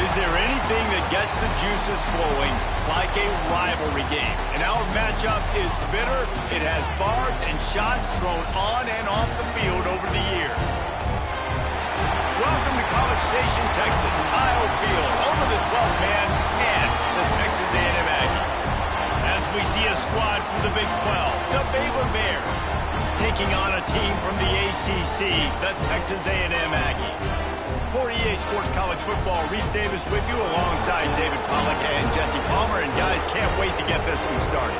Is there anything that gets the juices flowing like a rivalry game? And our matchup is bitter. It has barbs and shots thrown on and off the field over the years. Welcome to College Station, Texas. Kyle Field over the 12th man and the Texas A&M Aggies. As we see a squad from the Big 12, the Baylor Bears, taking on a team from the ACC, the Texas A&M Aggies. For EA Sports College Football, Reese Davis with you alongside David Pollack and Jesse Palmer. And guys, can't wait to get this one started.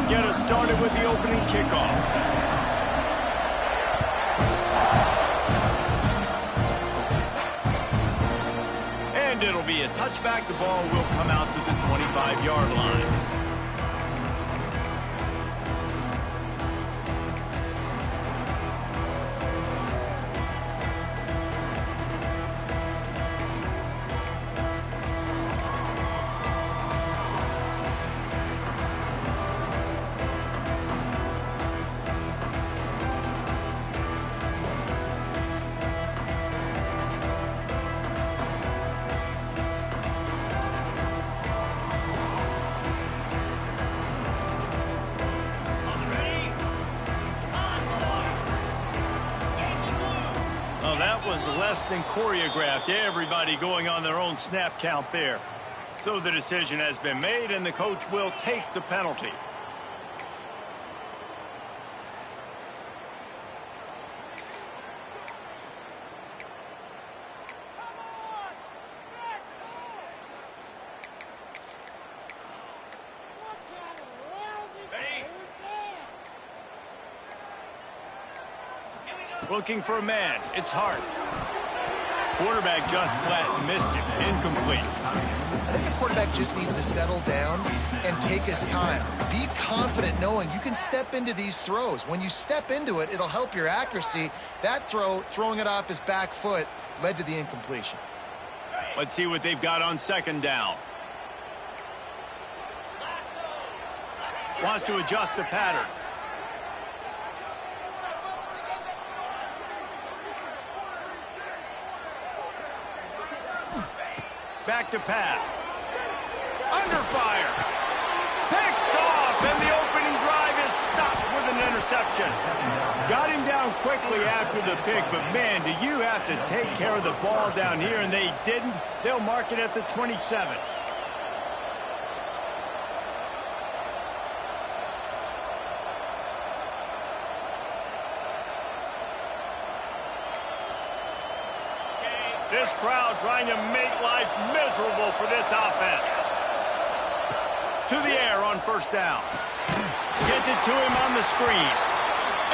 Get us started with the opening kickoff. And it'll be a touchback. The ball will come out to the 25-yard line. That was less than choreographed. Everybody going on their own snap count there. So the decision has been made, and the coach will take the penalty. Looking for a man. It's Hart. Quarterback just flat missed it. Incomplete. I think the quarterback just needs to settle down and take his time. Be confident knowing you can step into these throws. When you step into it, it'll help your accuracy. That throw, throwing it off his back foot, led to the incompletion. Let's see what they've got on second down. Wants to adjust the pattern. Back to pass. Under fire. Picked off, and the opening drive is stopped with an interception. Got him down quickly after the pick, but man, do you have to take care of the ball down here, and they didn't. They'll mark it at the 27. This crowd trying to make life miserable for this offense. To the air on first down. Gets it to him on the screen.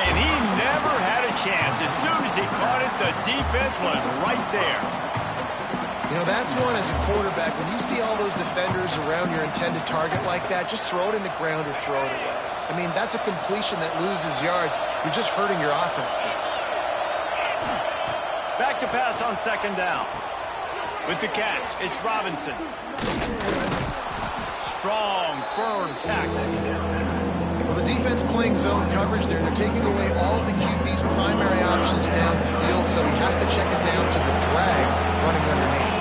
And he never had a chance. As soon as he caught it, the defense was right there. You know, that's one as a quarterback. When you see all those defenders around your intended target like that, just throw it in the ground or throw it away. I mean, that's a completion that loses yards. You're just hurting your offense there. Back to pass on second down. With the catch, it's Robinson. Strong, firm tackle. Well, the defense playing zone coverage there. They're taking away all of the QB's primary options down the field, so he has to check it down to the drag running underneath.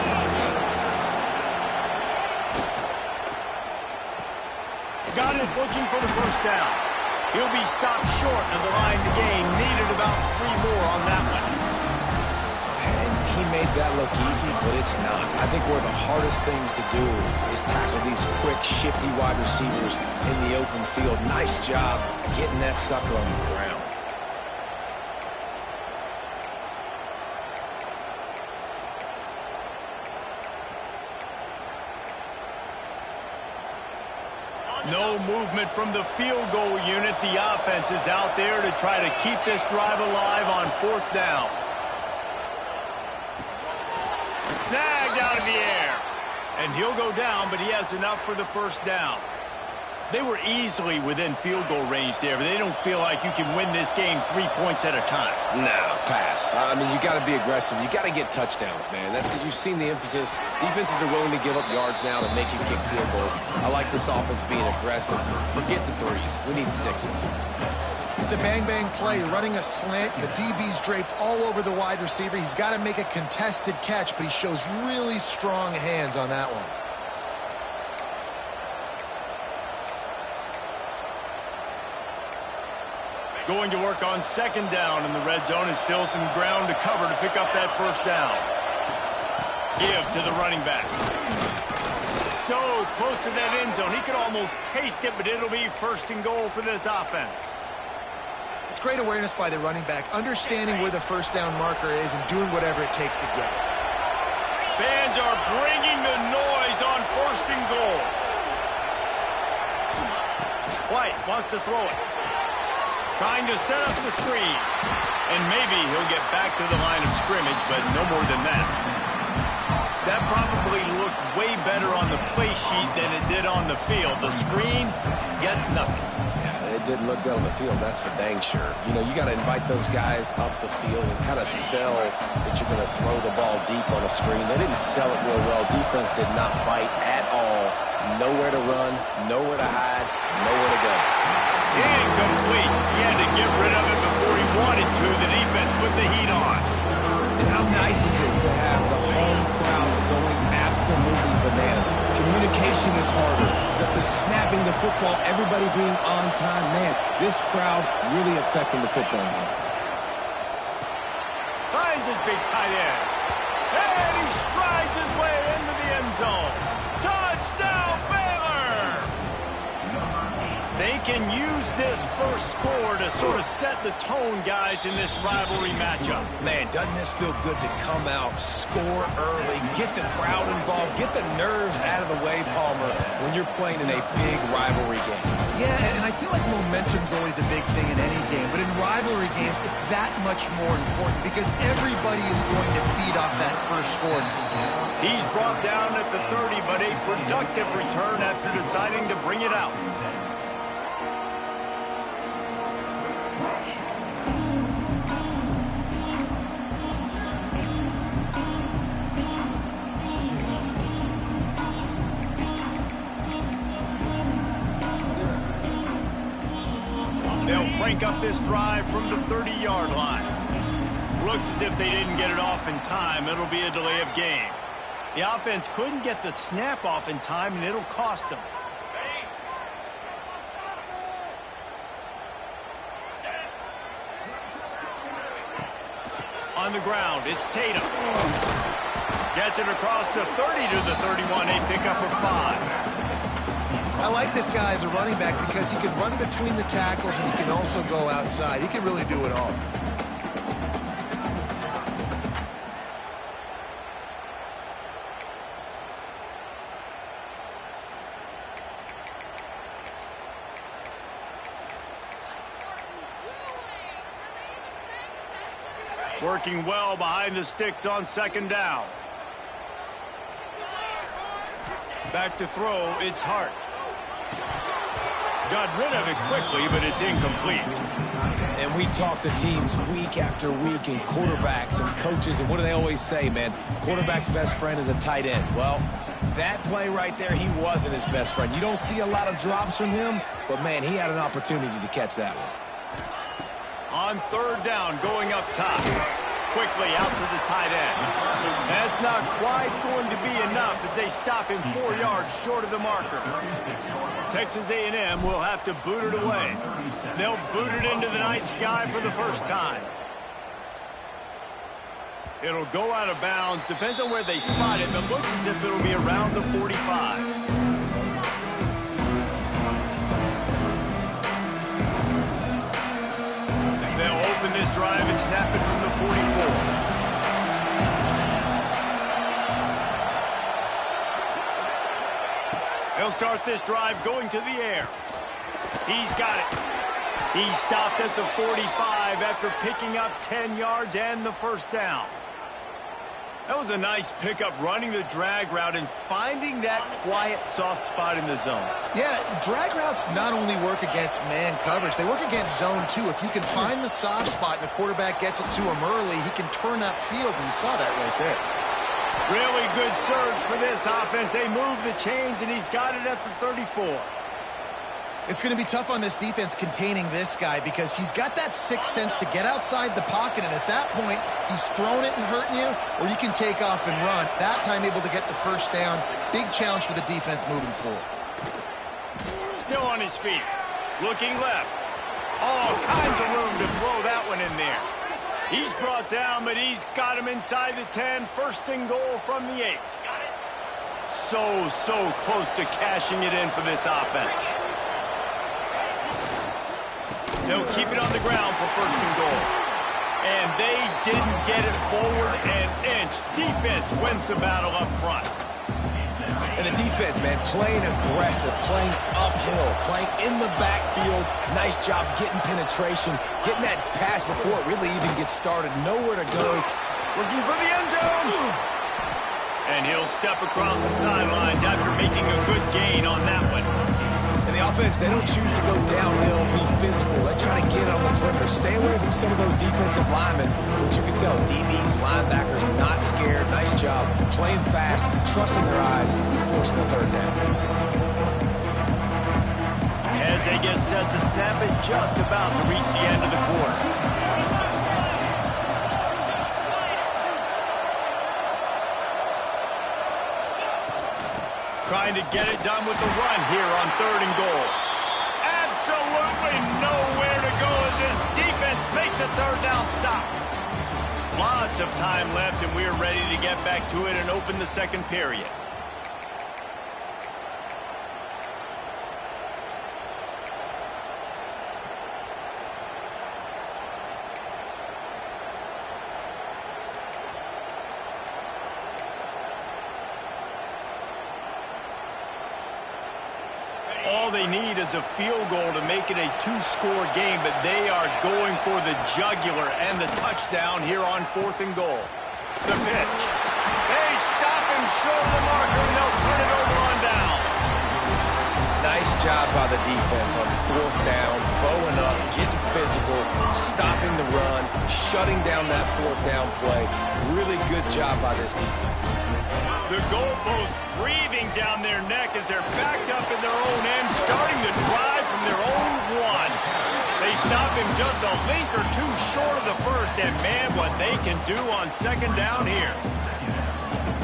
Got it, looking for the first down. He'll be stopped short of the line to gain. Needed about 3 more on that one. He made that look easy, but it's not. I think one of the hardest things to do is tackle these quick, shifty wide receivers in the open field. Nice job getting that sucker on the ground. No movement from the field goal unit. The offense is out there to try to keep this drive alive on fourth down. Snagged out of the air. And he'll go down, but he has enough for the first down. They were easily within field goal range there, but they don't feel like you can win this game 3 points at a time. No, pass. I mean, you got to be aggressive. You got to get touchdowns, man. You've seen the emphasis. Defenses are willing to give up yards now to make you kick field goals. I like this offense being aggressive. Forget the threes. We need sixes. It's a bang-bang play. You're running a slant. The DB's draped all over the wide receiver. He's got to make a contested catch, but he shows really strong hands on that one. Going to work on second down in the red zone, and still some ground to cover to pick up that first down. Give to the running back. So close to that end zone. He could almost taste it, but it'll be first and goal for this offense. It's great awareness by the running back, understanding where the first down marker is and doing whatever it takes to get it. Fans are bringing the noise on first and goal. White wants to throw it. Trying to set up the screen. And maybe he'll get back to the line of scrimmage, but no more than that. That probably looked way better on the play sheet than it did on the field. The screen gets nothing. Yeah, it didn't look good on the field, that's for dang sure. You know, you got to invite those guys up the field and kind of sell that you're going to throw the ball deep on a screen. They didn't sell it real well. Defense did not bite at all. Nowhere to run, nowhere to hide, nowhere to go. Incomplete. He had to get rid of it before he wanted to. The defense put the heat on. And how nice is it to have the home crowd going absolutely bananas? Communication is harder. The snapping the football, everybody being on time. Man, this crowd really affecting the football game. Finds his big tight end. And he strides his way into the end zone. Touchdown, Baylor! They can use this first score to sort of set the tone, guys, in this rivalry matchup. Man, doesn't this feel good to come out, score early, get the crowd involved, get the nerves out of the way, Palmer, when you're playing in a big rivalry game. Yeah, and I feel like momentum's always a big thing in any game, but in rivalry games, it's that much more important because everybody is going to feed off that first score. He's brought down at the 30, but a productive return after deciding to bring it out. They'll crank up this drive from the 30-yard line. Looks as if they didn't get it off in time. It'll be a delay of game. The offense couldn't get the snap off in time, and it'll cost them. On the ground, it's Tatum. Gets it across the 30 to the 31, a pickup of 5. I like this guy as a running back because he can run between the tackles and he can also go outside. He can really do it all. Working well behind the sticks on second down. Back to throw, it's Hart. Got rid of it quickly, but it's incomplete. And we talk to teams week after week and quarterbacks and coaches, and what do they always say, man? Quarterback's best friend is a tight end. Well, that play right there, he wasn't his best friend. You don't see a lot of drops from him, but, man, he had an opportunity to catch that one. On third down, going up top. Quickly out to the tight end. That's not quite going to be enough as they stop him 4 yards short of the marker. Texas A&M will have to boot it away. They'll boot it into the night sky for the first time. It'll go out of bounds. Depends on where they spot it, but looks as if it'll be around the 45. They'll open this drive and snap it from the 44. He'll start this drive going to the air. He's got it. He stopped at the 45 after picking up 10 yards and the first down. That was a nice pickup, running the drag route and finding that quiet, soft spot in the zone. Yeah, drag routes not only work against man coverage, they work against zone too. If you can find the soft spot and the quarterback gets it to him early, he can turn that field, and you saw that right there. Really good surge for this offense. They move the chains, and he's got it at the 34. It's going to be tough on this defense containing this guy because he's got that sixth sense to get outside the pocket, and at that point, he's throwing it and hurting you, or you can take off and run. That time able to get the first down. Big challenge for the defense moving forward. Still on his feet. Looking left. All kinds of room to throw that one in there. He's brought down, but he's got him inside the 10. First and goal from the 8. So close to cashing it in for this offense. They'll keep it on the ground for first and goal. And they didn't get it forward an inch. Defense wins the battle up front. And the defense, man, playing aggressive, playing uphill, playing in the backfield. Nice job getting penetration, getting that pass before it really even gets started. Nowhere to go. Looking for the end zone. And he'll step across the sidelines after making a good gain on that one. And the offense, they don't choose to go downhill, be physical. They try to get on the perimeter. Stay away from some of those defensive linemen, which you can tell, DBs, linebackers, not scared. Nice job. Playing fast, trusting their eyes, forcing the third down. As they get set to snap it, just about to reach the end of the quarter. Trying to get it done with the run here on third and goal. Absolutely nowhere to go as this defense makes a third down stop. Lots of time left, and we're ready to get back to it and open the second period. All they need is a field goal to make it a two-score game, but they are going for the jugular and the touchdown here on fourth and goal. The pitch. They stop him short of the marker, and they'll turn it over on down. Nice job by the defense on fourth down, bowing up, getting physical, stopping the run, shutting down that fourth down play. Really good job by this defense. The goalpost breathing down their neck as they're backed up in their own end, starting to drive from their own one. They stop him just a length or two short of the first, and man, what they can do on second down here.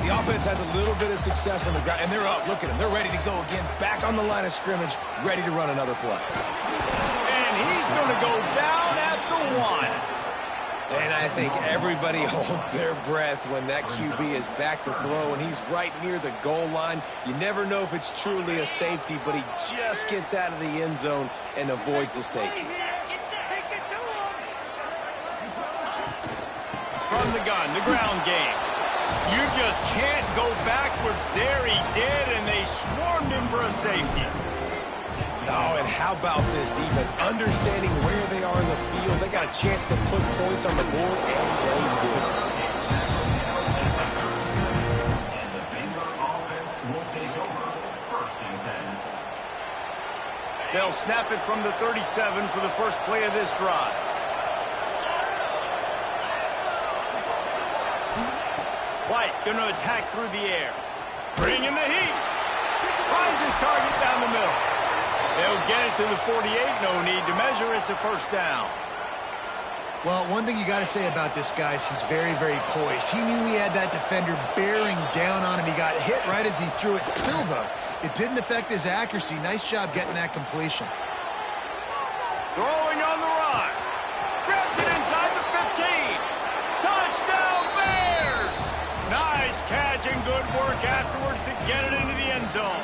The offense has a little bit of success on the ground, and they're up. Look at them. They're ready to go again, back on the line of scrimmage, ready to run another play. And he's going to go down at the 1. And I think everybody holds their breath when that QB is back to throw, and he's right near the goal line. You never know if it's truly a safety, but he just gets out of the end zone and avoids the safety. From the gun, the ground game. You just can't go backwards there. He did, and they swarmed him for a safety. Oh, and how about this defense? Understanding where they are in the field. They got a chance to put points on the board, and they did. And the Baylor offense will take over first and 10. They'll snap it from the 37 for the first play of this drive. White going to attack through the air. Bringing the heat. Finds his target down the middle. They'll get it to the 48. No need to measure. It's a first down. Well, one thing you got to say about this guy is he's very, very poised. He knew he had that defender bearing down on him. He got hit right as he threw it. Still, though, it didn't affect his accuracy. Nice job getting that completion. Throwing on the run. Grabs it inside the 15. Touchdown, Bears! Nice catch and good work afterwards to get it into the end zone.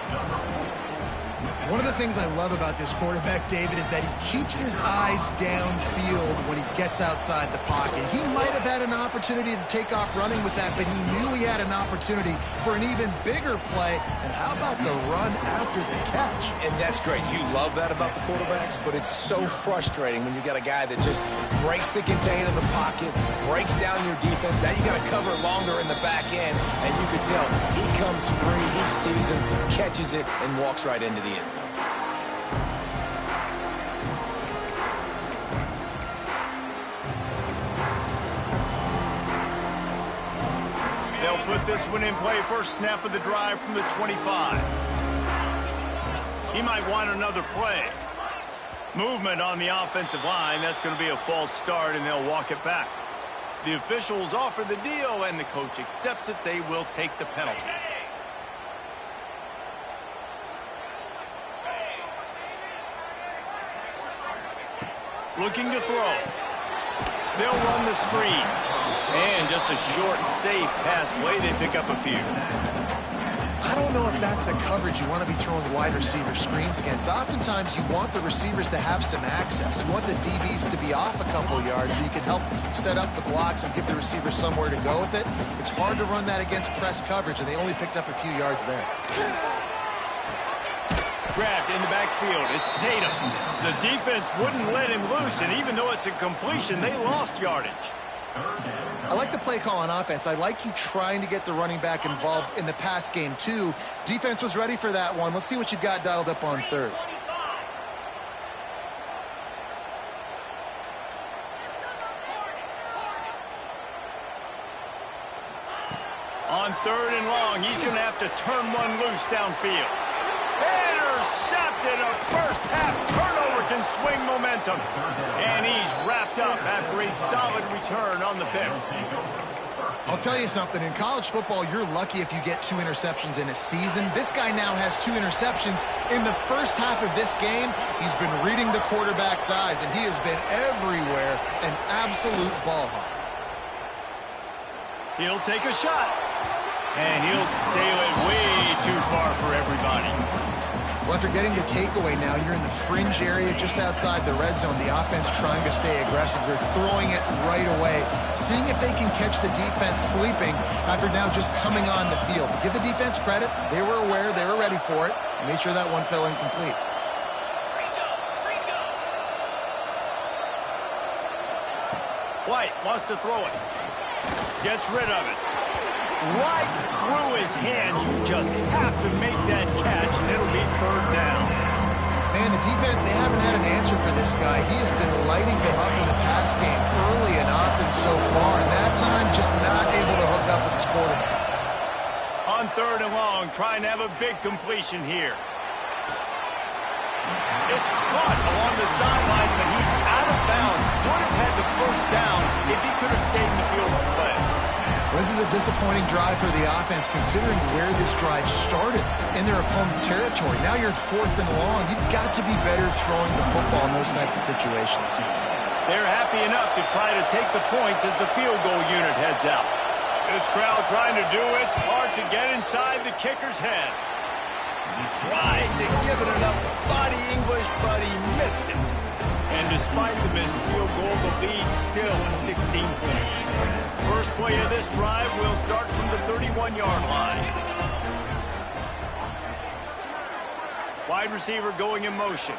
One of the things I love about this quarterback, David, is that he keeps his eyes downfield when he gets outside the pocket. He might have had an opportunity to take off running with that, but he knew he had an opportunity for an even bigger play. And how about the run after the catch? And that's great. You love that about the quarterbacks, but it's so frustrating when you got a guy that just breaks the contain of the pocket, breaks down your defense. Now you got to cover longer in the back end, and you can tell he comes free, he sees him, catches it, and walks right into the end zone. They'll put this one in play. First snap of the drive from the 25. He might want another play. Movement on the offensive line. That's going to be a false start, and they'll walk it back. The officials offer the deal, and the coach accepts it. They will take the penalty. Looking to throw. They'll run the screen. And just a short, safe pass play. They pick up a few. I don't know if that's the coverage you want to be throwing wide receiver screens against. Oftentimes, you want the receivers to have some access. You want the DBs to be off a couple yards so you can help set up the blocks and give the receiver somewhere to go with it. It's hard to run that against press coverage, and they only picked up a few yards there. Grabbed in the backfield. It's Tatum. The defense wouldn't let him loose, and even though it's a completion, they lost yardage. I like the play call on offense. I like you trying to get the running back involved in the pass game, too. Defense was ready for that one. Let's see what you've got dialed up on third. On third and long, he's going to have to turn one loose downfield. Intercepted. A first-half turnover can swing momentum. And he's wrapped up after a solid return on the pick. I'll tell you something. In college football, you're lucky if you get 2 interceptions in a season. This guy now has 2 interceptions. In the first half of this game, he's been reading the quarterback's eyes, and he has been everywhere, an absolute ball hawk. He'll take a shot. And he'll sail it way too far for everybody. Well, after getting the takeaway now, you're in the fringe area just outside the red zone. The offense trying to stay aggressive. They're throwing it right away, seeing if they can catch the defense sleeping after now just coming on the field. Give the defense credit. They were aware. They were ready for it. Made sure that one fell incomplete. White wants to throw it. Gets rid of it. Right through his hands. You just have to make that catch, and it'll be third down. Man, the defense, they haven't had an answer for this guy. He has been lighting them up in the pass game early and often so far, and that time just not able to hook up with his quarterback. On third and long, trying to have a big completion here. It's caught along the sideline, but he's out of bounds. Would have had the first down if he could have stayed in the field of play. This is a disappointing drive for the offense, considering where this drive started in their opponent territory. Now you're at 4th and long. You've got to be better throwing the football in those types of situations. They're happy enough to try to take the points as the field goal unit heads out. This crowd trying to do its part to get inside the kicker's head. He tried to give it enough body English, but he missed it. And despite the missed field goal, the lead still at 16 points. First play of this drive will start from the 31-yard line. Wide receiver going in motion.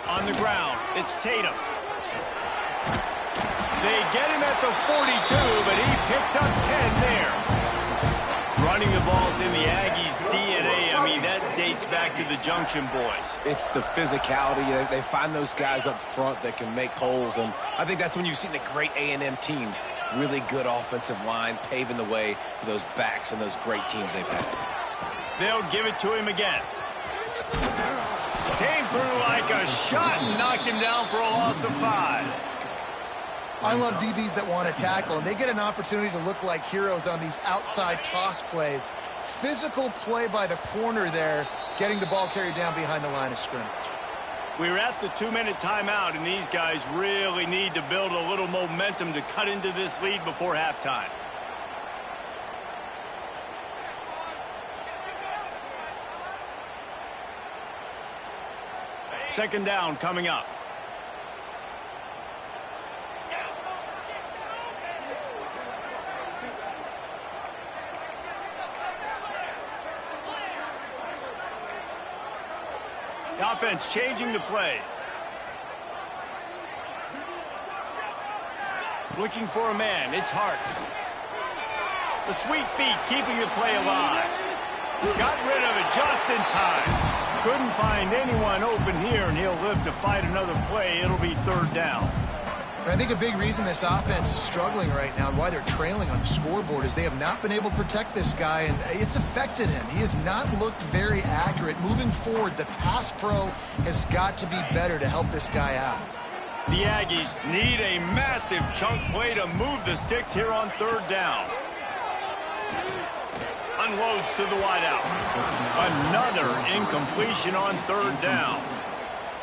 On the ground, it's Tatum. They get him at the 42, but he picked up 10 there. Running the ball's in the Aggies' DNA. I mean, that dates back to the Junction boys. It's the physicality. They find those guys up front that can make holes, and I think that's when you've seen the great A&M teams. Really good offensive line, paving the way for those backs and those great teams they've had. They'll give it to him again. Came through like a shot and knocked him down for a loss of 5. I love DBs that want to tackle, and they get an opportunity to look like heroes on these outside toss plays. Physical play by the corner there, getting the ball carried down behind the line of scrimmage. We're at the 2-minute timeout, and these guys really need to build a little momentum to cut into this lead before halftime. Second down coming up. The offense changing the play. Looking for a man. It's Hart. The sweet feet keeping the play alive. Got rid of it just in time. Couldn't find anyone open here, and he'll live to fight another play. It'll be third down. I think a big reason this offense is struggling right now and why they're trailing on the scoreboard is they have not been able to protect this guy, and it's affected him. He has not looked very accurate. Moving forward, the pass pro has got to be better to help this guy out. The Aggies need a massive chunk play to move the sticks here on third down. Unloads to the wideout. Another incompletion on third down.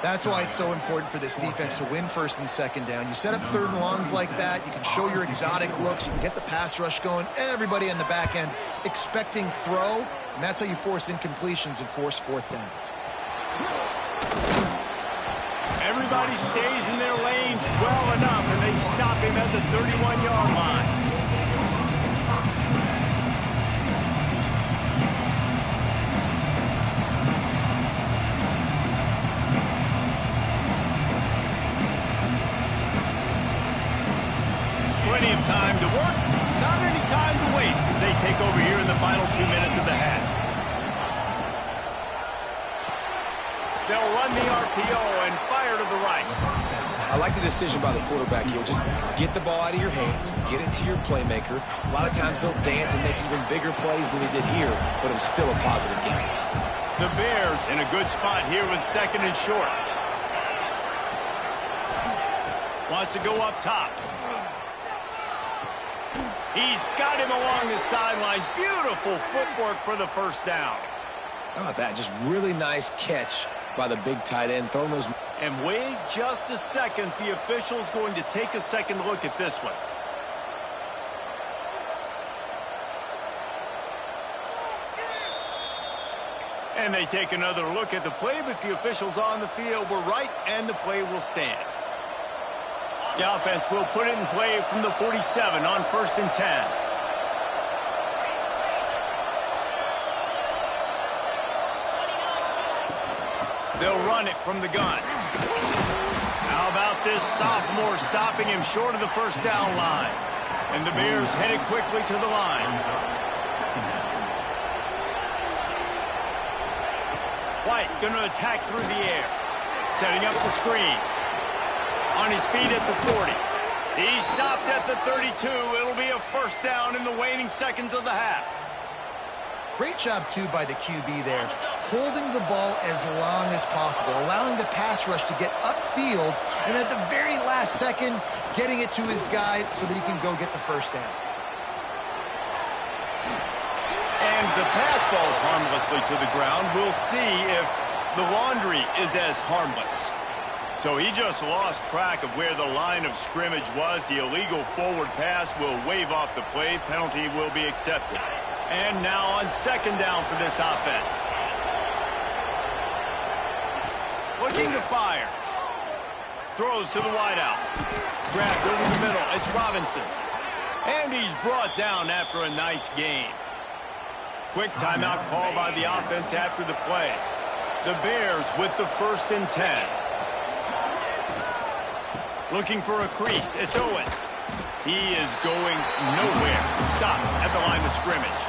That's why it's so important for this defense to win first and second down. You set up third and longs like that, you can show your exotic looks, you can get the pass rush going, everybody in the back end expecting throw, and that's how you force incompletions and force fourth downs. Everybody stays in their lanes well enough, and they stop him at the 31-yard line. Plenty of time to work, not any time to waste as they take over here in the final 2 minutes of the half. They'll run the RPO and fire to the right. I like the decision by the quarterback here. Just get the ball out of your hands, get it to your playmaker. A lot of times they'll dance and make even bigger plays than he did here, but it was still a positive game. The Bears in a good spot here with second and short. Wants to go up top. He's got him along the sidelines. Beautiful footwork for the first down. How about that? Just really nice catch by the big tight end. Throwing those. And wait just a second. The official's going to take a second look at this one. And they take another look at the play, but the officials on the field were right, and the play will stand. The offense will put it in play from the 47 on 1st and 10. They'll run it from the gun. How about this sophomore stopping him short of the first down line? And the Bears headed quickly to the line. White going to attack through the air. Setting up the screen. On his feet at the 40. He stopped at the 32. It'll be a first down in the waning seconds of the half. Great job, too, by the QB there. Holding the ball as long as possible, allowing the pass rush to get upfield, and at the very last second, getting it to his guy so that he can go get the first down. And the pass falls harmlessly to the ground. We'll see if the laundry is as harmless. So he just lost track of where the line of scrimmage was. The illegal forward pass will wave off the play. Penalty will be accepted. And now on second down for this offense. Looking to fire. Throws to the wideout. Grabbed over the middle. It's Robinson. And he's brought down after a nice gain. Quick timeout call by the offense after the play. The Bears with the 1st and 10. Looking for a crease. It's Owens. He is going nowhere. Stop at the line of scrimmage.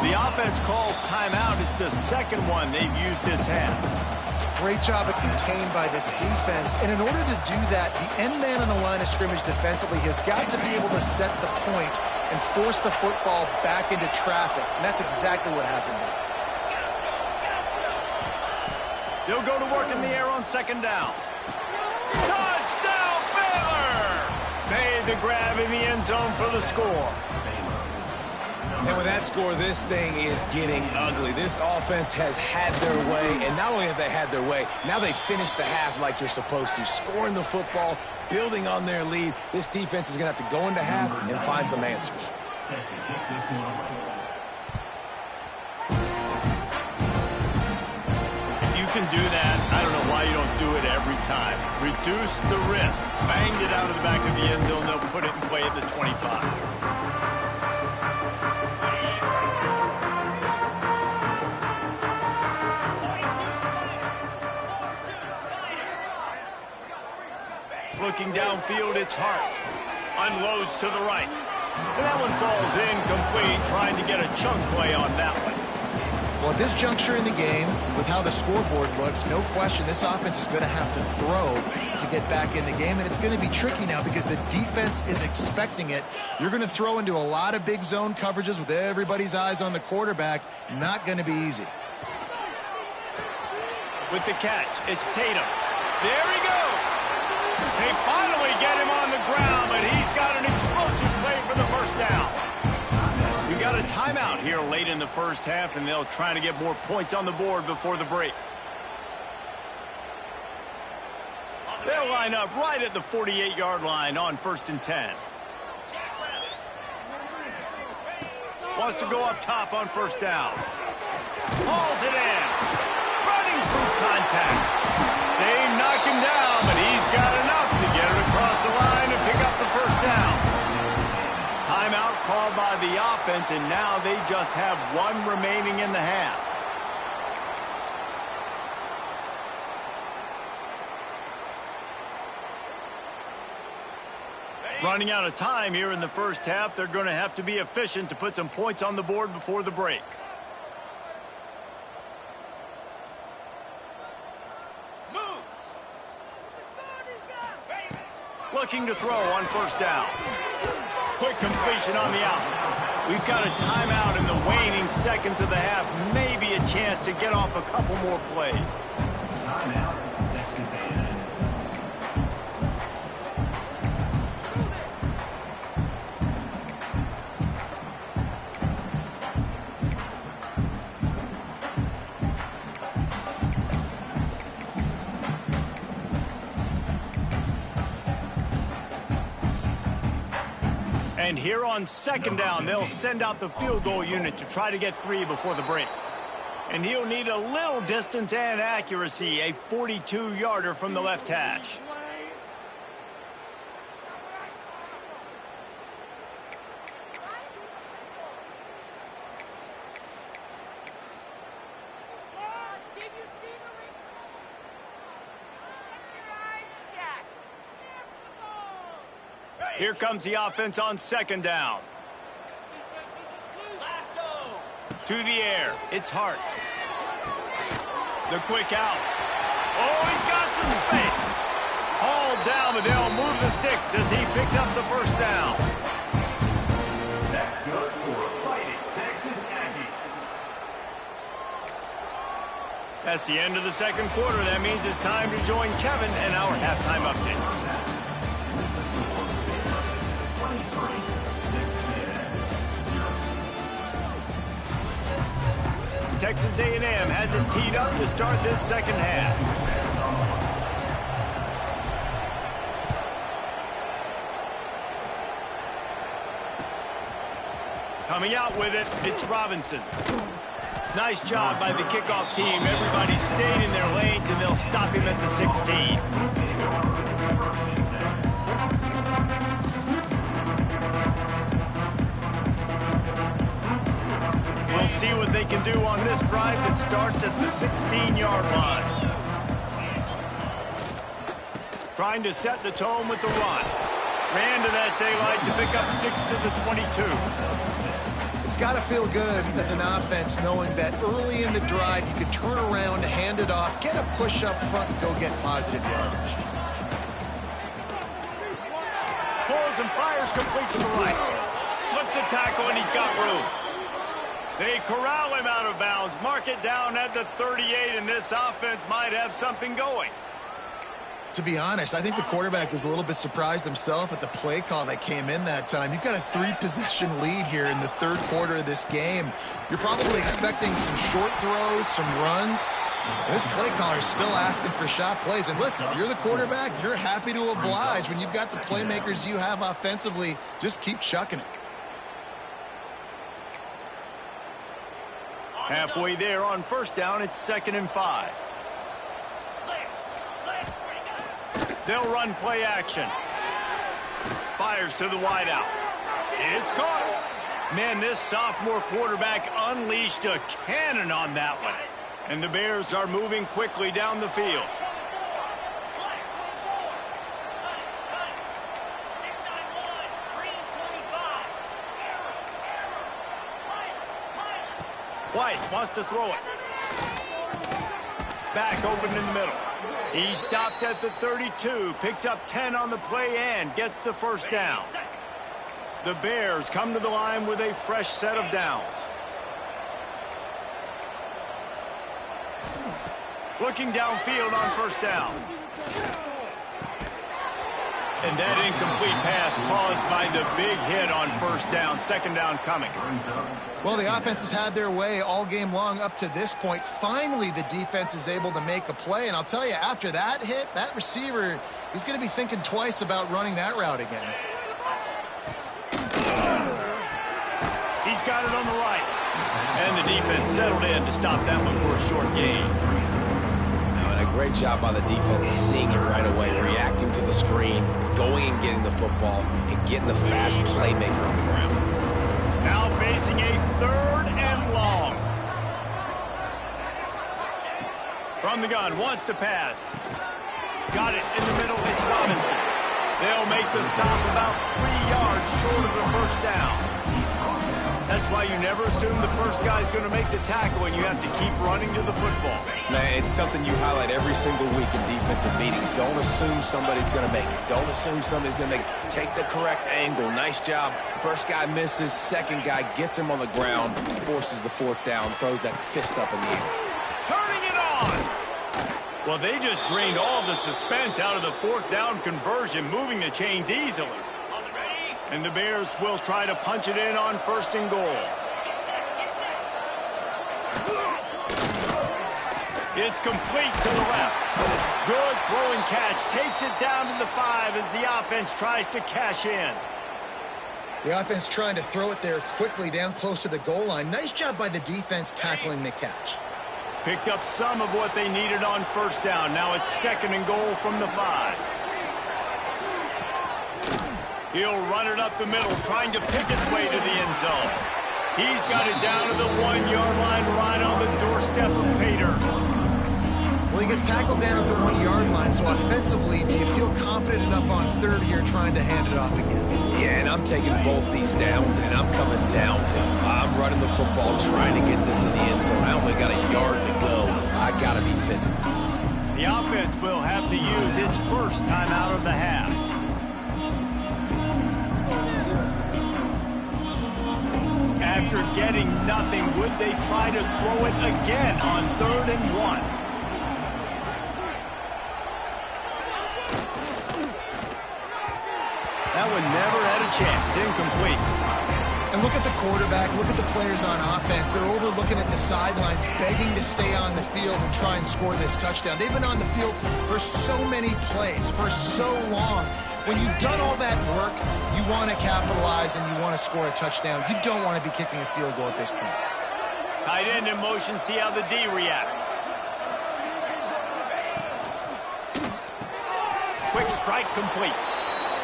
The offense calls timeout. It's the second one they've used this half. Great job of contained by this defense. And in order to do that, the end man on the line of scrimmage defensively has got to be able to set the point and force the football back into traffic. And that's exactly what happened here. They'll go to work in the air on second down. Touchdown, Baylor! Made the grab in the end zone for the score. And with that score, this thing is getting ugly. This offense has had their way, and not only have they had their way, now they finish the half like you're supposed to, scoring the football, building on their lead. This defense is going to have to go into half and find some answers. If you can do that, I don't know why why you don't do it every time. Reduce the risk. Banged it out of the back of the end zone. They'll put it in play at the 25. Looking downfield, it's Hart. Unloads to the right. And that one falls incomplete, trying to get a chunk play on that one. Well, at this juncture in the game, with how the scoreboard looks, no question this offense is going to have to throw to get back in the game, and it's going to be tricky now because the defense is expecting it. You're going to throw into a lot of big zone coverages with everybody's eyes on the quarterback. Not going to be easy. With the catch, it's Tatum. There he goes. They finally get him on the ground, but he's got an explosive play for the first down. We got a timeout here late in the first half, and they'll try to get more points on the board before the break. They'll line up right at the 48-yard line on 1st and 10. Wants to go up top on 1st down. Hauls it in. Running through contact. They knock him down, but he's got enough to get it across the line and pick up the 1st down. Timeout called by the offense, and now they just have one remaining in the half. Running out of time here in the first half, they're going to have to be efficient to put some points on the board before the break. Moves. Looking to throw on 1st down. Quick completion on the out. We've got a timeout in the waning seconds of the half. Maybe a chance to get off a couple more plays. Timeout, Texas A&M. And here on 2nd down, they'll send out the field goal unit to try to get 3 before the break. And he'll need a little distance and accuracy, a 42-yarder from the left hash. Here comes the offense on 2nd down. To the air, it's Hart. The quick out. Oh, he's got some space. Hauled down, but they'll move the sticks as he picks up the 1st down. That's good for Fighting Texas Aggie. That's the end of the 2nd quarter. That means it's time to join Kevin and our halftime update. Texas A&M has it teed up to start this 2nd half. Coming out with it, it's Robinson. Nice job by the kickoff team. Everybody stayed in their lanes, and they'll stop him at the 16. We'll see what they can do on this drive that starts at the 16-yard line. Trying to set the tone with the run. Ran to that daylight to pick up 6 to the 22. It's got to feel good as an offense knowing that early in the drive you could turn around, hand it off, get a push up front, and go get positive yardage. Pulls and fires complete to the right. Slips a tackle, and he's got room. They corral him out of bounds, mark it down at the 38, and this offense might have something going. To be honest, I think the quarterback was a little bit surprised himself at the play call that came in that time. You've got a 3-possession lead here in the 3rd quarter of this game. You're probably expecting some short throws, some runs. And this play caller is still asking for shot plays. And listen, you're the quarterback. You're happy to oblige. When you've got the playmakers you have offensively, just keep chucking it. Halfway there on 1st down, it's 2nd and 5. They'll run play action. Fires to the wideout. It's caught. Man, this sophomore quarterback unleashed a cannon on that one. And the Bears are moving quickly down the field. White wants to throw it. Back open in the middle. He stopped at the 32, picks up 10 on the play and gets the first down. The Bears come to the line with a fresh set of downs. Looking downfield on first down. And that incomplete pass caused by the big hit on first down. Second down coming. Well, the offense has had their way all game long up to this point. Finally, the defense is able to make a play. And I'll tell you, after that hit, that receiver, he's going to be thinking twice about running that route again. He's got it on the right. And the defense settled in to stop that one for a short gain. Great job by the defense, seeing it right away, reacting to the screen, going and getting the football, and getting the fast playmaker on the ground. Now facing a 3rd and long. From the gun, wants to pass. Got it in the middle, it's Robinson. They'll make the stop about 3 yards short of the first down. That's why you never assume the first guy's going to make the tackle, and you have to keep running to the football. Man, it's something you highlight every single week in defensive meetings. Don't assume somebody's going to make it. Don't assume somebody's going to make it. Take the correct angle. Nice job. First guy misses. Second guy gets him on the ground, forces the 4th down, throws that fist up in the air. Turning it on! Well, they just drained all the suspense out of the 4th down conversion, moving the chains easily. And the Bears will try to punch it in on 1st and goal. It's complete to the left. Good throwing catch. Takes it down to the 5 as the offense tries to cash in. The offense trying to throw it there quickly down close to the goal line. Nice job by the defense tackling the catch. Picked up some of what they needed on 1st down. Now it's 2nd and goal from the 5. He'll run it up the middle, trying to pick its way to the end zone. He's got it down to the 1-yard line, right on the doorstep of Pater. Well, he gets tackled down at the 1-yard line, so offensively, do you feel confident enough on 3rd here trying to hand it off again? Yeah, and I'm taking both these downs, and I'm coming downhill. I'm running the football, trying to get this in the end zone. I only got a yard to go. I got to be physical. The offense will have to use its first timeout of the half. After getting nothing, would they try to throw it again on 3rd and 1? That one never had a chance. Incomplete. And look at the quarterback, look at the players on offense. They're overlooking at the sidelines, begging to stay on the field and try and score this touchdown. They've been on the field for so many plays, for so long. When you've done all that work, you want to capitalize and you want to score a touchdown. You don't want to be kicking a field goal at this point. Tight end in motion, see how the D reacts. Quick strike complete.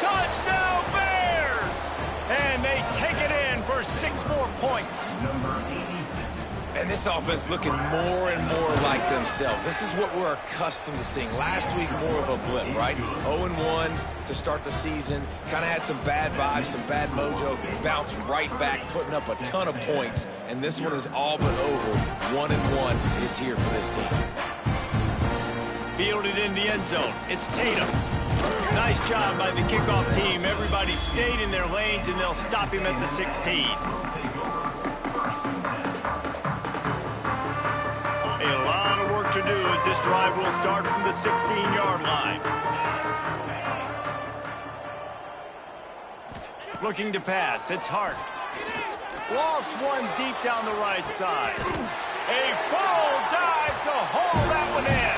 Touchdown Bears! And they take it in for 6 more points. And this offense looking more and more like themselves. This is what we're accustomed to seeing. Last week, more of a blip, right? 0-1 to start the season. Kind of had some bad vibes, some bad mojo. Bounced right back, putting up a ton of points. And this one is all but over. 1-1 is here for this team. Fielded in the end zone. It's Tatum. Nice job by the kickoff team. Everybody stayed in their lanes, and they'll stop him at the 16. A lot of work to do as this drive will start from the 16-yard line. Looking to pass. It's Hart. Lost one deep down the right side. A full dive to haul that one in.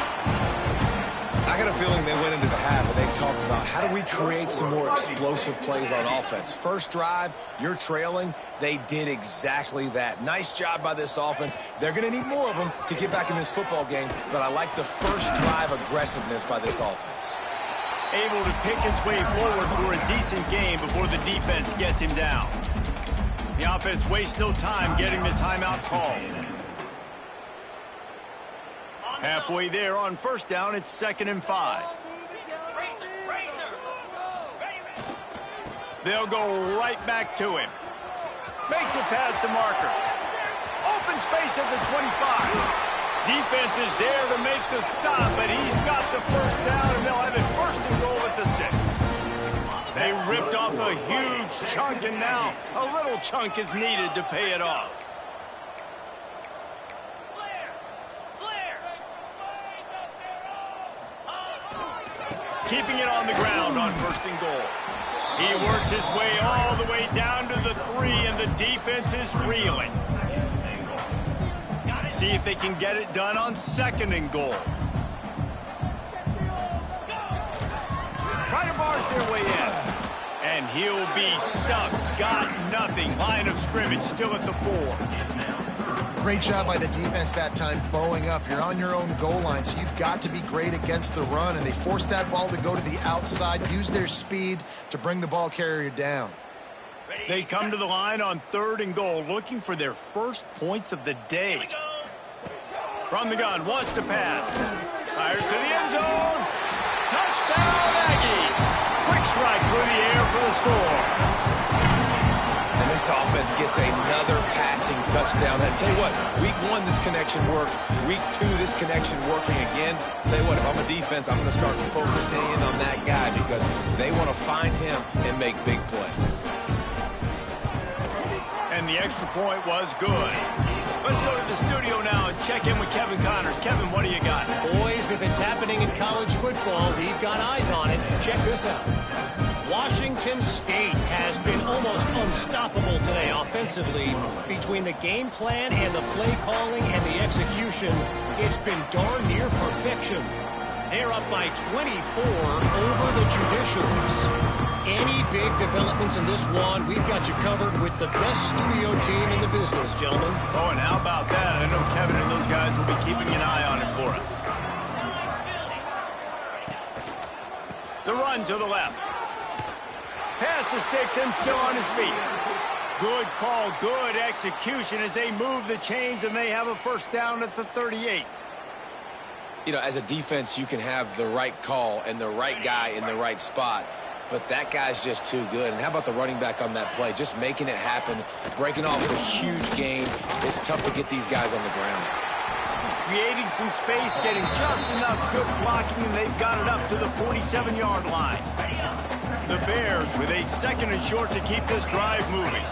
I got a feeling they went into the half and they talked about how do we create some more explosive plays on offense. First drive, you're trailing. They did exactly that. Nice job by this offense. They're going to need more of them to get back in this football game, but I like the first drive aggressiveness by this offense. able to pick his way forward for a decent game before the defense gets him down. The offense wastes no time getting the timeout call. Halfway there on first down, it's 2nd and 5. They'll go right back to him. Makes it past the marker. Open space at the 25. Defense is there to make the stop, but he's got the first down, and they'll have it 1st and goal at the 6. They ripped off a huge chunk, and now a little chunk is needed to pay it off. Keeping it on the ground on 1st and goal. He works his way all the way down to the 3, and the defense is reeling. See if they can get it done on 2nd and goal. Try to barge their way in. And he'll be stuck. Got nothing. Line of scrimmage still at the 4. Great job by the defense that time, bowing up. You're on your own goal line, so you've got to be great against the run, and they forced that ball to go to the outside, use their speed to bring the ball carrier down. They come to the line on 3rd and goal, looking for their first points of the day. From the gun, wants to pass. Fires to the end zone. Touchdown, Aggies! Quick strike through the air for the score. And this offense gets another passing touchdown. I tell you what, week 1, this connection worked. Week 2, this connection working again. I tell you what, if I'm a defense, I'm going to start focusing in on that guy because they want to find him and make big plays. And the extra point was good. Let's go to the studio now and check in with Kevin Connors. Kevin, what do you got? Boys, if it's happening in college football, we've got eyes on it. Check this out. Washington State has been almost unstoppable today offensively. Between the game plan and the play calling and the execution, it's been darn near perfection. They're up by 24 over the Judicials. Any big developments in this one, we've got you covered with the best studio team in the business, gentlemen. Oh, and how about that? I know Kevin and those guys will be keeping an eye on it for us. The run to the left. Pass the sticks and still on his feet. Good call, good execution as they move the chains and they have a 1st down at the 38. You know, as a defense, you can have the right call and the right guy in the right spot. But that guy's just too good. And how about the running back on that play? Just making it happen, breaking off a huge gain. It's tough to get these guys on the ground. Creating some space, getting just enough good blocking, and they've got it up to the 47-yard line. The Bears with a 2nd and short to keep this drive moving.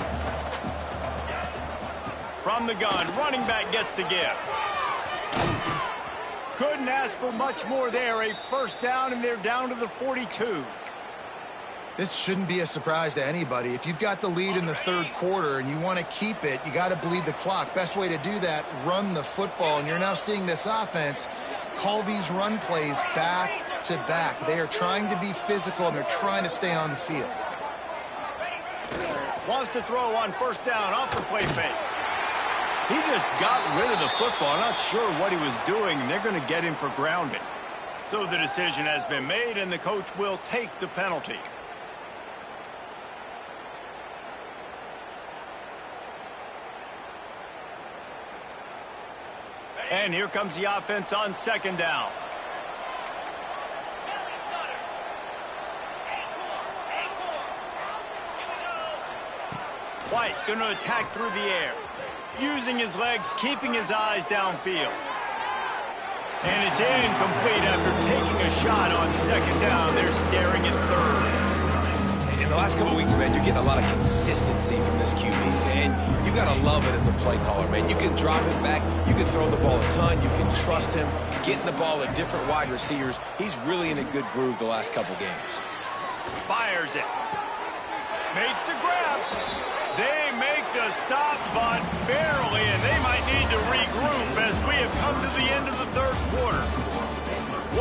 From the gun, running back gets to give. Couldn't ask for much more there. A 1st down, and they're down to the 42. This shouldn't be a surprise to anybody. If you've got the lead in the 3rd quarter and you want to keep it, you got to bleed the clock. Best way to do that, run the football. And you're now seeing this offense call these run plays back to back. They are trying to be physical, and they're trying to stay on the field. Wants to throw on 1st down off the play fake. He just got rid of the football. Not sure what he was doing, and they're going to get him for grounding. So the decision has been made, and the coach will take the penalty. And here comes the offense on 2nd down. White going to attack through the air. Using his legs, keeping his eyes downfield. And it's incomplete after taking a shot on 2nd down. They're staring at 3rd. In the last couple of weeks, man, you're getting a lot of consistency from this QB, and you got to love it as a play caller, man. You can drop it back, you can throw the ball a ton, you can trust him, getting the ball at different wide receivers. He's really in a good groove the last couple games. Fires it. Makes the grab. They make the stop, but barely, and they might need to regroup as we have come to the end of the 3rd quarter.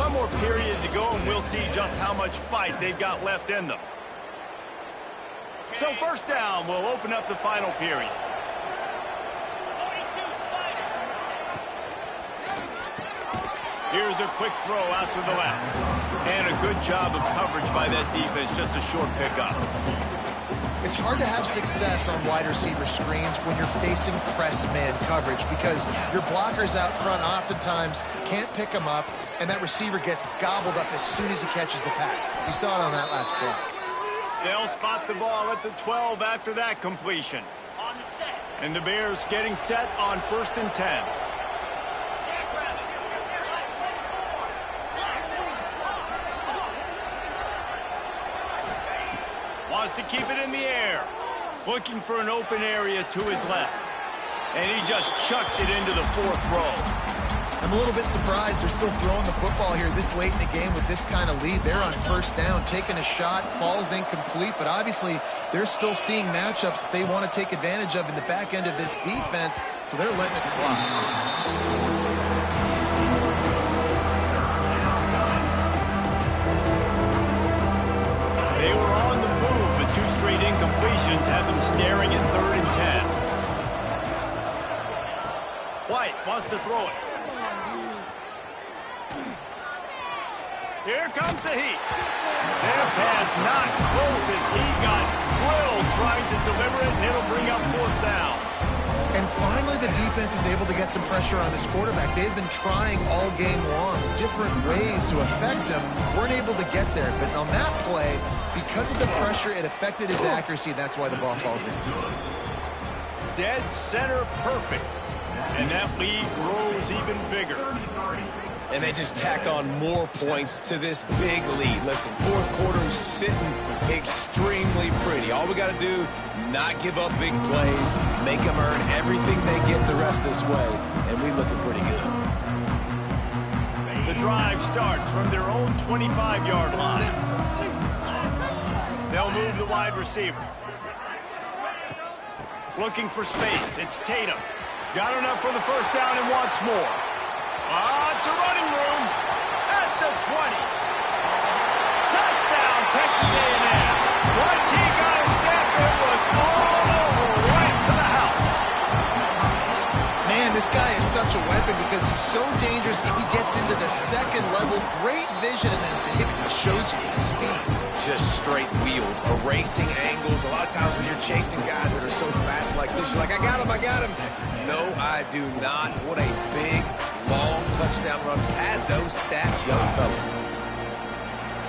One more period to go, and we'll see just how much fight they've got left in them. So 1st down will open up the final period. Here's a quick throw out to the left. And a good job of coverage by that defense, just a short pickup. It's hard to have success on wide receiver screens when you're facing press man coverage because your blockers out front oftentimes can't pick them up, and that receiver gets gobbled up as soon as he catches the pass. You saw it on that last play. They'll spot the ball at the 12 after that completion. And the Bears getting set on 1st and 10. Wants to keep it in the air. Looking for an open area to his left. And he just chucks it into the 4th row. I'm a little bit surprised they're still throwing the football here this late in the game with this kind of lead. They're on 1st down, taking a shot, falls incomplete, but obviously they're still seeing matchups that they want to take advantage of in the back end of this defense, so they're letting it fly. They were on the move, but 2 straight incompletions have them staring at 3rd and 10. White wants to throw it. Here comes the heat. Their pass not close as he got drilled trying to deliver it, and it'll bring up 4th down. And finally, the defense is able to get some pressure on this quarterback. They've been trying all game long different ways to affect him. Weren't able to get there. But on that play, because of the pressure, it affected his accuracy. That's why the ball falls in. Dead center perfect. And that lead grows even bigger. And they just tack on more points to this big lead. Listen, 4th quarter is sitting extremely pretty. All we got to do, not give up big plays, make them earn everything they get the rest this way, and we looking pretty good. The drive starts from their own 25-yard line. They'll move the wide receiver. Looking for space. It's Tatum. Got enough for the 1st down and wants more. It's a running room at the 20. Touchdown, Texas A&M. Once he got a step, it was all over, right to the house. Man, this guy is such a weapon because he's so dangerous if he gets into the 2nd level. Great vision, and then David shows you the speed. Just straight wheels, erasing angles. A lot of times when you're chasing guys that are so fast like this, you're like, I got him, I got him. No, I do not. What a big, long touchdown run. Pad those stats, young fella.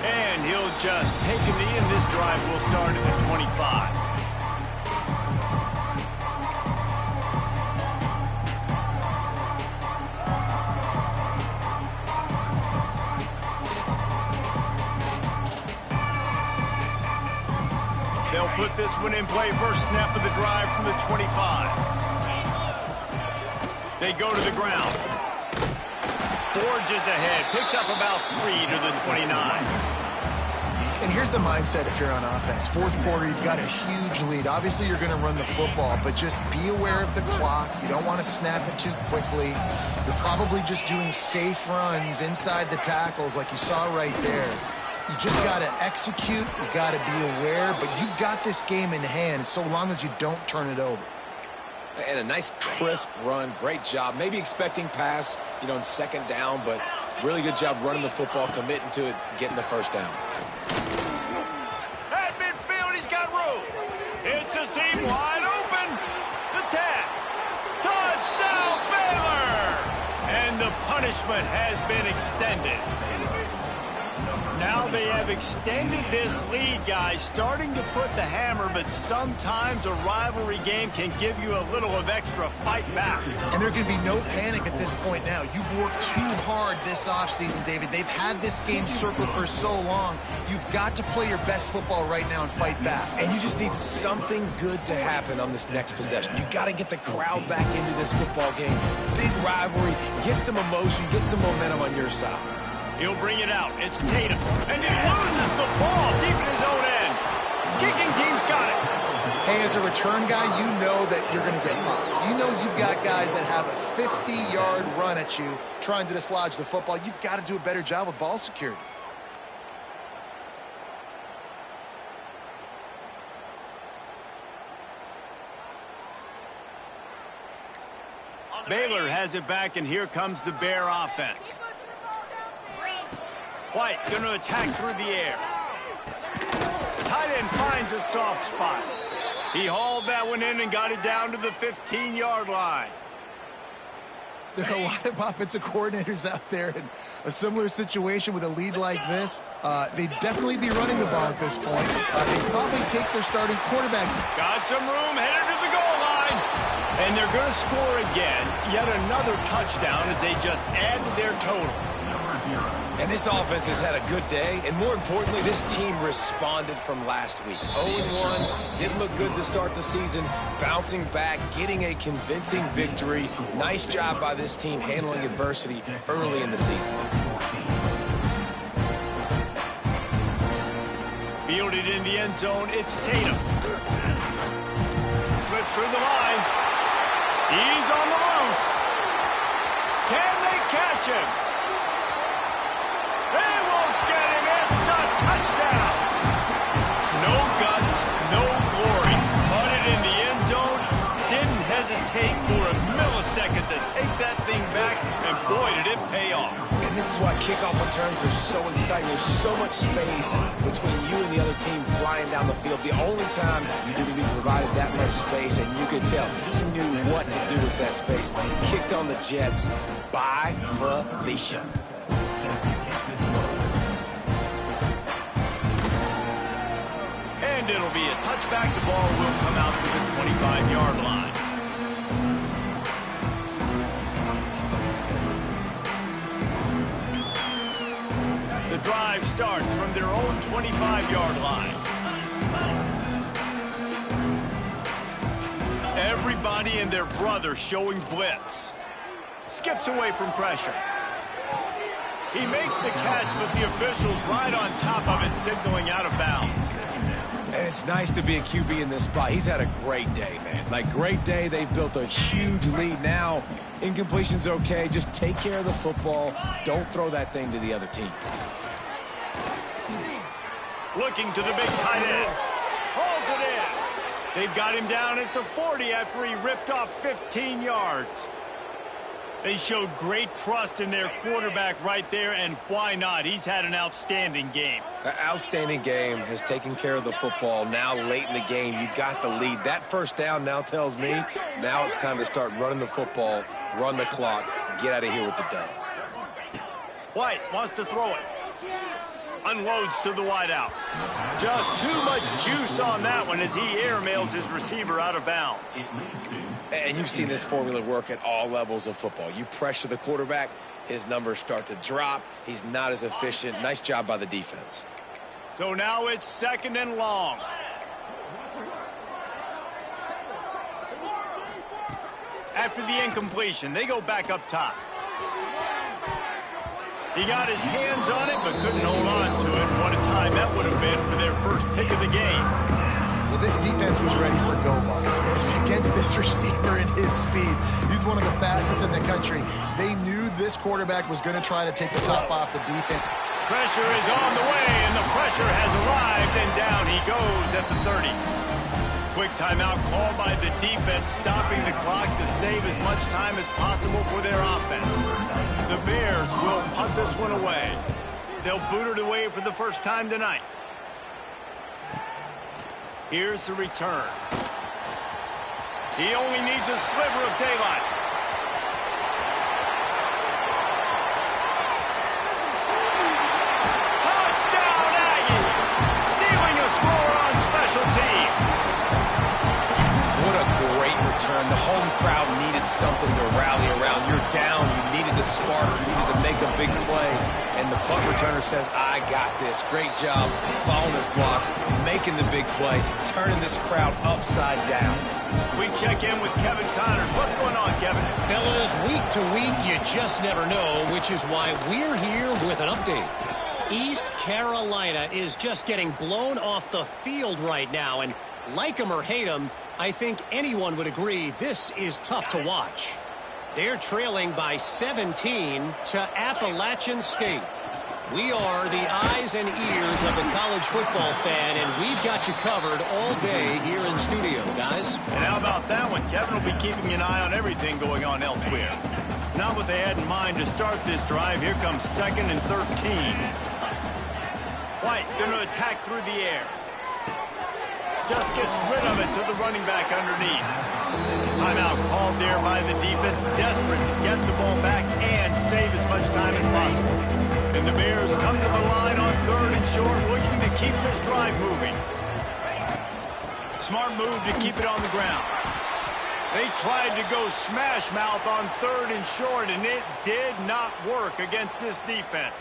And he'll just take a knee, and this drive will start at the 25. They'll put this one in play. First snap of the drive from the 25. They go to the ground. Forges ahead. Picks up about 3 to the 29. And here's the mindset if you're on offense. 4th quarter, you've got a huge lead. Obviously, you're going to run the football, but just be aware of the clock. You don't want to snap it too quickly. You're probably just doing safe runs inside the tackles like you saw right there. You just got to execute. You got to be aware, but you've got this game in hand so long as you don't turn it over. And a nice crisp run. Great job. Maybe expecting pass, in 2nd down, but really good job running the football, committing to it, getting the 1st down. At midfield, he's got room. It's a seam wide open. The tap. Touchdown, Baylor! And the punishment has been extended. Now they have extended this lead, guys, starting to put the hammer, but sometimes a rivalry game can give you a little of extra fight back. And there can be no panic at this point now. You've worked too hard this offseason, David. They've had this game circled for so long. You've got to play your best football right now and fight back. And you just need something good to happen on this next possession. You got to get the crowd back into this football game. Big rivalry. Get some emotion. Get some momentum on your side. He'll bring it out. It's Tatum. And he loses the ball deep in his own end. Kicking team's got it. Hey, as a return guy, you know that you're going to get popped. You know you've got guys that have a 50-yard run at you trying to dislodge the football. You've got to do a better job with ball security. Baylor has it back, and here comes the Bear offense. White going to attack through the air. Tight end finds a soft spot. He hauled that one in and got it down to the 15-yard line. There are a lot of offensive coordinators out there in a similar situation with a lead like this. They'd definitely be running the ball at this point. They'd probably take their starting quarterback. Got some room, headed to the goal line. And they're going to score again. Yet another touchdown as they just add to their total. And this offense has had a good day, and more importantly, this team responded from last week. 0-1, didn't look good to start the season, bouncing back, getting a convincing victory. Nice job by this team handling adversity early in the season. Fielded in the end zone, it's Tatum. Slips through the line. He's on the loose. Can they catch him? They won't get him. It's a touchdown. No guts, no glory. Caught it in the end zone. Didn't hesitate for a millisecond to take that thing back, and boy, did it pay off. And this is why kickoff returns are so exciting. There's so much space between you and the other team flying down the field. The only time you can be provided that much space, and you could tell he knew what to do with that space. Kicked on the Jets by Felicia. And it'll be a touchback. The ball will come out to the 25-yard line. The drive starts from their own 25-yard line. Everybody and their brother showing blitz. Skips away from pressure. He makes the catch, but the official's right on top of it, signaling out of bounds. And it's nice to be a QB in this spot. He's had a great day, man. Like, great day. They've built a huge lead. Now, incompletion's okay. Just take care of the football. Don't throw that thing to the other team. Looking to the big tight end. Hauls it in. They've got him down at the 40 after he ripped off 15 yards. They showed great trust in their quarterback right there, and why not? He's had an outstanding game. An outstanding game, has taken care of the football. Now late in the game, you got the lead. That first down now tells me now it's time to start running the football, run the clock, get out of here with the dub. White wants to throw it. Unloads to the wideout. Just too much juice on that one as he airmails his receiver out of bounds. And you've seen this formula work at all levels of football. You pressure the quarterback, his numbers start to drop. He's not as efficient. Nice job by the defense. So now it's 2nd and long. After the incompletion, they go back up top. He got his hands on it, but couldn't hold on to it. What a time that would have been for their first pick of the game. Well, this defense was ready for go balls against this receiver and his speed. He's one of the fastest in the country. They knew this quarterback was going to try to take the top off the defense. Pressure is on the way, and the pressure has arrived, and down he goes at the 30. Quick timeout called by the defense, stopping the clock to save as much time as possible for their offense. The Bears will punt this one away. They'll boot it away for the first time tonight. Here's the return. He only needs a sliver of daylight. Touchdown, Aggie! Stealing a score on special teams. What a great return. The home crowd needed something to rally around. You're down. You needed a spark. You needed to make a big play. And the punt returner says, I got this. Great job following his blocks, making the big play, turning this crowd upside down. We check in with Kevin Connors. What's going on, Kevin? Fellas, week to week, you just never know, which is why we're here with an update. East Carolina is just getting blown off the field right now, and like them or hate them, I think anyone would agree this is tough to watch. They're trailing by 17 to Appalachian State. We are the eyes and ears of the college football fan, and we've got you covered all day here in studio, guys. And how about that one? Kevin will be keeping an eye on everything going on elsewhere. Not what they had in mind to start this drive. Here comes 2nd and 13. White going to attack through the air. Just gets rid of it to the running back underneath. Timeout called there by the defense, desperate to get the ball back and save as much time as possible. And the Bears come to the line on 3rd and short, looking to keep this drive moving. Smart move to keep it on the ground. They tried to go smash mouth on 3rd and short, and it did not work against this defense.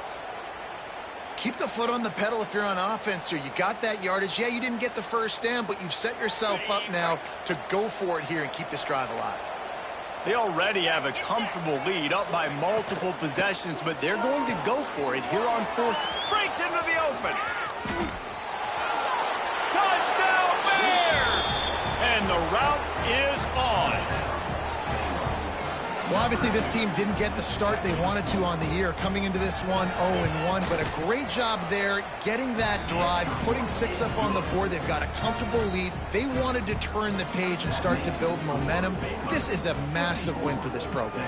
Keep the foot on the pedal if you're on offense here. You got that yardage. Yeah, you didn't get the first down, but you've set yourself up now to go for it here and keep this drive alive. They already have a comfortable lead, up by multiple possessions, but they're going to go for it here on 4th. Breaks into the open. Touchdown, Bears! And the route is on. Well, obviously, this team didn't get the start they wanted to on the year, coming into this one 0-1, but a great job there getting that drive, putting 6 up on the board. They've got a comfortable lead. They wanted to turn the page and start to build momentum. This is a massive win for this program.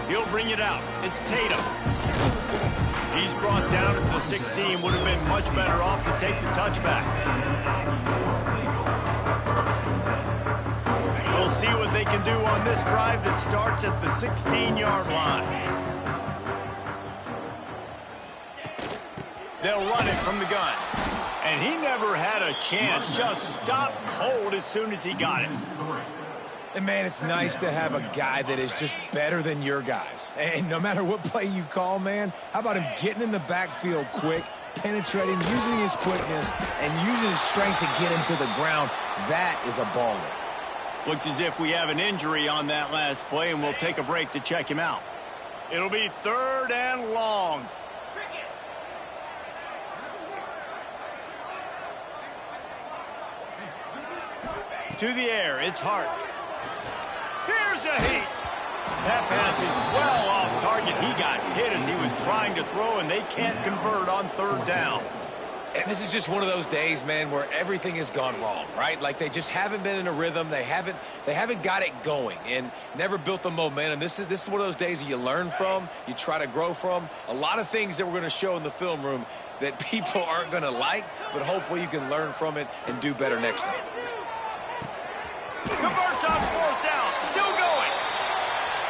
He'll bring it out. It's Tatum. He's brought down at the 16. Would have been much better off to take the touchback. We'll see what they can do on this drive that starts at the 16-yard line. They'll run it from the gun. And he never had a chance. Just stopped cold as soon as he got it. And, man, it's nice to have a guy that is just better than your guys. And no matter what play you call, man, how about him getting in the backfield quick, penetrating, using his quickness, and using his strength to get him to the ground? That is a baller. Looks as if we have an injury on that last play, and we'll take a break to check him out. It'll be 3rd and long. To the air, it's Hart. Here's a heat. That pass is well off target. He got hit as he was trying to throw, and they can't convert on 3rd down. And this is just one of those days, man, where everything has gone wrong, right? Like they just haven't been in a rhythm. They haven't got it going and never built the momentum. This is one of those days that you learn from, you try to grow from. A lot of things that we're going to show in the film room that people aren't going to like, but hopefully you can learn from it and do better next time. Converts on 4th down. Still going.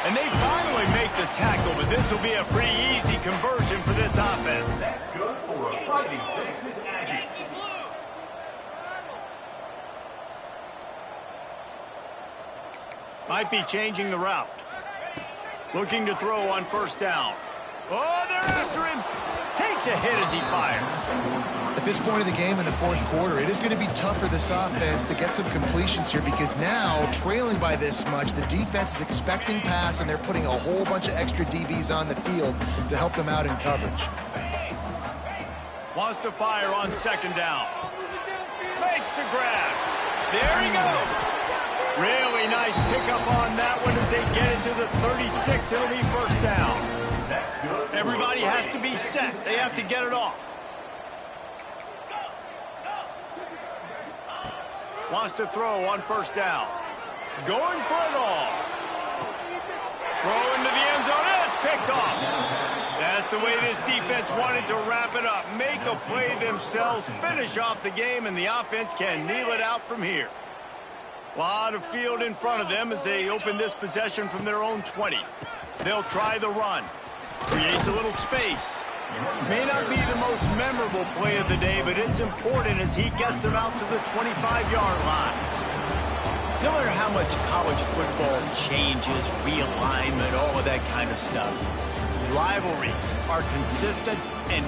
And they finally make the tackle, but this will be a pretty easy conversion for this offense. That's good for a fighting Texas Aggie. Might be changing the route. Looking to throw on 1st down. Oh, they're after him. Takes a hit as he fires. At this point of the game in the 4th quarter, it is going to be tough for this offense to get some completions here because now, trailing by this much, the defense is expecting pass, and they're putting a whole bunch of extra DBs on the field to help them out in coverage. Wants to fire on 2nd down. Makes the grab. There he goes. Really nice pickup on that one as they get it to the 36. It'll be 1st down. Everybody has to be set. They have to get it off. Wants to throw on 1st down. Going for it all. Throw into the end zone. It's picked off. That's the way this defense wanted to wrap it up. Make a play themselves, finish off the game, and the offense can kneel it out from here. A lot of field in front of them as they open this possession from their own 20. They'll try the run. Creates a little space. May not be the most memorable play of the day, but it's important as he gets them out to the 25-yard line. No matter how much college football changes, realignment, all of that kind of stuff, rivalries are consistent and